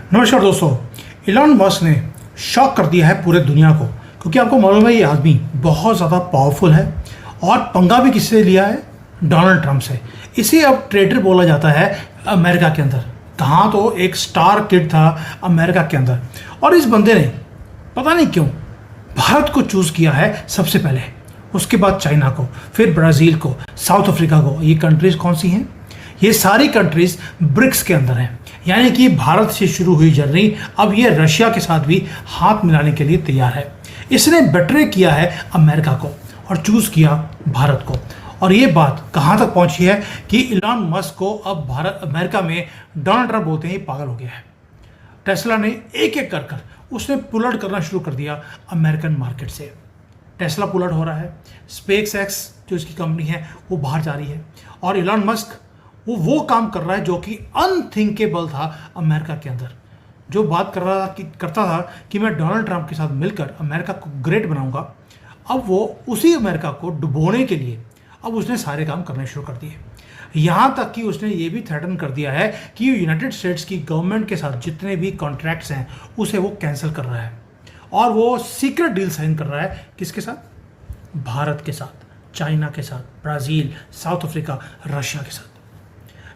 नमस्कार दोस्तों। Elon Musk ने शॉक कर दिया है पूरे दुनिया को, क्योंकि आपको मालूम है ये आदमी बहुत ज़्यादा पावरफुल है और पंगा भी किससे लिया है? डोनाल्ड ट्रंप से। इसे अब ट्रेडर बोला जाता है अमेरिका के अंदर। कहाँ तो एक स्टार किड था अमेरिका के अंदर, और इस बंदे ने पता नहीं क्यों भारत को चूज़ किया है सबसे पहले, उसके बाद चाइना को, फिर ब्राज़ील को, साउथ अफ्रीका को। ये कंट्रीज़ कौन सी हैं? ये सारी कंट्रीज़ ब्रिक्स के अंदर हैं। यानी कि भारत से शुरू हुई जर्नी अब ये रशिया के साथ भी हाथ मिलाने के लिए तैयार है। इसने बेट्रे किया है अमेरिका को और चूज़ किया भारत को। और ये बात कहाँ तक पहुँची है कि इलॉन मस्क को अब भारत अमेरिका में डोनाल्ड ट्रंप बोलते ही पागल हो गया है। टेस्ला ने एक एक कर उसने पुल आउट करना शुरू कर दिया अमेरिकन मार्केट से। टेस्ला पुल आउट हो रहा है, स्पेस एक्स जो इसकी कंपनी है वो बाहर जा रही है, और इलॉन मस्क वो काम कर रहा है जो कि अनथिंकेबल था अमेरिका के अंदर। जो बात करता था कि मैं डोनाल्ड ट्रंप के साथ मिलकर अमेरिका को ग्रेट बनाऊंगा, अब वो उसी अमेरिका को डुबोने के लिए अब उसने सारे काम करने शुरू कर दिए। यहाँ तक कि उसने ये भी थ्रेटन कर दिया है कि यूनाइटेड स्टेट्स की गवर्नमेंट के साथ जितने भी कॉन्ट्रैक्ट्स हैं उसे वो कैंसिल कर रहा है, और वो सीक्रेट डील साइन कर रहा है। किसके साथ? भारत के साथ, चाइना के साथ, ब्राज़ील, साउथ अफ्रीका, रशिया के साथ।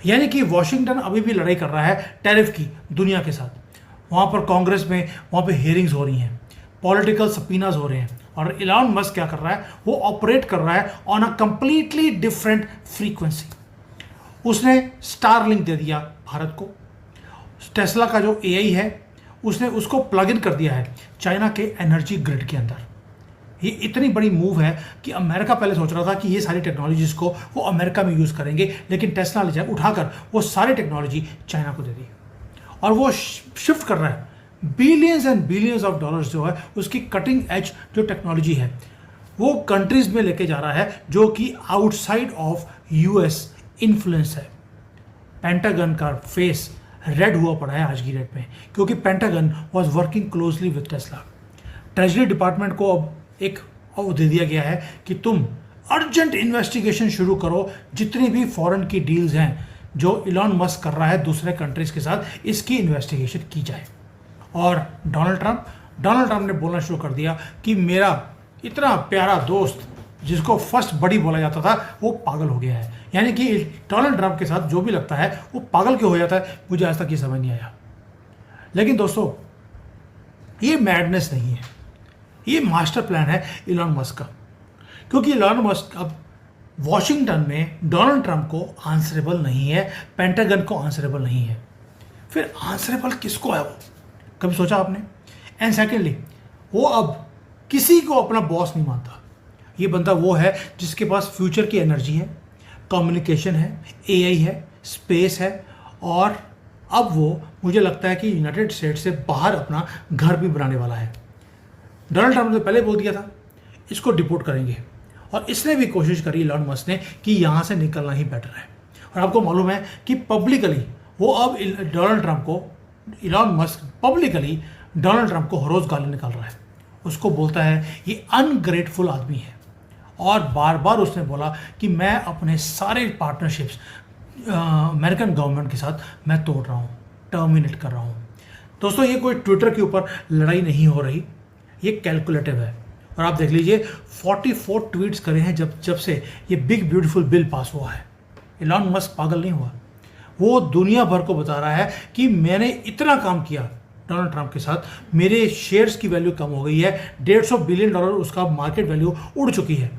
यानी कि वॉशिंगटन अभी भी लड़ाई कर रहा है टैरिफ की दुनिया के साथ। वहाँ पर कांग्रेस में वहाँ पे हेयरिंग्स हो रही हैं, पॉलिटिकल सपीनाज हो रहे हैं, और इलॉन मस्क क्या कर रहा है? वो ऑपरेट कर रहा है on a completely different frequency. उसने स्टारलिंक दे दिया भारत को। टेस्ला का जो एआई है उसने उसको प्लग इन कर दिया है चाइना के एनर्जी ग्रिड के अंदर। ये इतनी बड़ी मूव है कि अमेरिका पहले सोच रहा था कि ये सारी टेक्नोलॉजीज को वो अमेरिका में यूज़ करेंगे, लेकिन टेस्ला ले जाए उठाकर वो सारी टेक्नोलॉजी चाइना को दे दी, और वो शिफ्ट कर रहा है billions and billions of dollars जो है उसकी कटिंग एज जो टेक्नोलॉजी है वो कंट्रीज में लेके जा रहा है जो कि आउटसाइड ऑफ यूएस इन्फ्लुएंस है। पेंटागन का फेस रेड हुआ पड़ा है आज की डेट में, क्योंकि pentagon was working closely with Tesla. Treasury department को अब एक और दे दिया गया है कि तुम अर्जेंट इन्वेस्टिगेशन शुरू करो, जितनी भी फॉरेन की डील्स हैं जो इलॉन मस्क कर रहा है दूसरे कंट्रीज के साथ, इसकी इन्वेस्टिगेशन की जाए। और डोनाल्ड ट्रंप ने बोलना शुरू कर दिया कि मेरा इतना प्यारा दोस्त जिसको फर्स्ट बड़ी बोला जाता था वो पागल हो गया है। यानी कि डोनाल्ड ट्रंप के साथ जो भी लगता है वो पागल क्यों हो जाता है, मुझे आज तक ये समझ नहीं आया। लेकिन दोस्तों ये मैडनेस नहीं है, ये मास्टर प्लान है इलॉन मस्क का। क्योंकि इलॉन मस्क अब वॉशिंगटन में डोनाल्ड ट्रंप को आंसरेबल नहीं है, पेंटागन को आंसरेबल नहीं है। फिर आंसरेबल किसको है वो? कभी सोचा आपने? एंड सेकेंडली वो अब किसी को अपना बॉस नहीं मानता। ये बंदा वो है जिसके पास फ्यूचर की एनर्जी है, कम्युनिकेशन है, एआई है, स्पेस है, और अब वो मुझे लगता है कि यूनाइटेड स्टेट्स से बाहर अपना घर भी बनाने वाला है। डोनाल्ड ट्रंप ने पहले बोल दिया था इसको डिपोर्ट करेंगे, और इसने भी कोशिश करी इलॉन मस्क ने कि यहाँ से निकलना ही बेटर है। और आपको मालूम है कि पब्लिकली वो अब Elon Musk publicly Donald Trump को हर रोज़ गाली निकाल रहा है। उसको बोलता है ये अनग्रेटफुल आदमी है, और बार बार उसने बोला कि मैं अपने सारे पार्टनरशिप्स अमेरिकन गवर्नमेंट के साथ मैं तोड़ रहा हूँ, टर्मिनेट कर रहा हूँ। दोस्तों ये कोई ट्विटर के ऊपर लड़ाई नहीं हो रही, ये कैलकुलेटिव है। और आप देख लीजिए 44 ट्वीट्स करे हैं जब से ये बिग ब्यूटीफुल बिल पास हुआ है। इलॉन मस्क पागल नहीं हुआ, वो दुनिया भर को बता रहा है कि मैंने इतना काम किया डोनाल्ड ट्रंप के साथ, मेरे शेयर्स की वैल्यू कम हो गई है, $150 बिलियन उसका मार्केट वैल्यू उड़ चुकी है।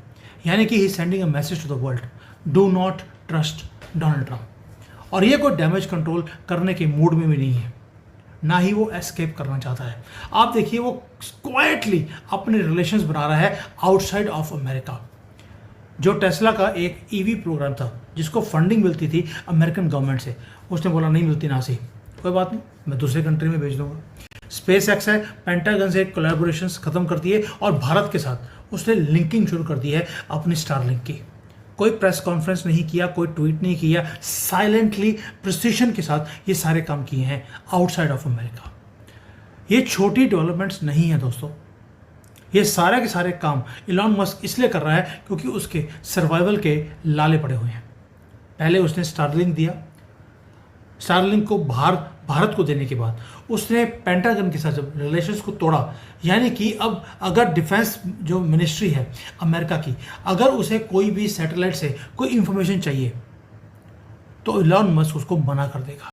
यानी कि he sending a message to the world, do not trust Donald Trump. और ये कोई डैमेज कंट्रोल करने के मूड में भी नहीं है, ना ही वो एस्केप करना चाहता है। आप देखिए वो क्वाइटली अपने रिलेशंस बना रहा है आउटसाइड ऑफ अमेरिका। जो टेस्ला का एक ईवी प्रोग्राम था जिसको फंडिंग मिलती थी अमेरिकन गवर्नमेंट से, उसने बोला नहीं मिलती ना सी, कोई बात नहीं, मैं दूसरे कंट्री में भेज दूंगा। स्पेस एक्स है, पेंटागन से कोलैबोरेशंस खत्म कर दिए, और भारत के साथ उसने लिंकिंग शुरू कर दी है अपनी स्टारलिंक की। कोई प्रेस कॉन्फ्रेंस नहीं किया, कोई ट्वीट नहीं किया, साइलेंटली प्रिसिशन के साथ ये सारे काम किए हैं आउटसाइड ऑफ अमेरिका। ये छोटी डेवलपमेंट्स नहीं है दोस्तों, ये सारे के सारे काम इलॉन मस्क इसलिए कर रहा है क्योंकि उसके सर्वाइवल के लाले पड़े हुए हैं। पहले उसने स्टारलिंक दिया, स्टारलिंक को बाहर भारत को देने के बाद उसने पेंटागन के साथ जब रिलेशंस को तोड़ा, यानी कि अब अगर डिफेंस जो मिनिस्ट्री है अमेरिका की, अगर उसे कोई भी सैटेलाइट से कोई इंफॉर्मेशन चाहिए तो इलॉन मस्क उसको मना कर देगा।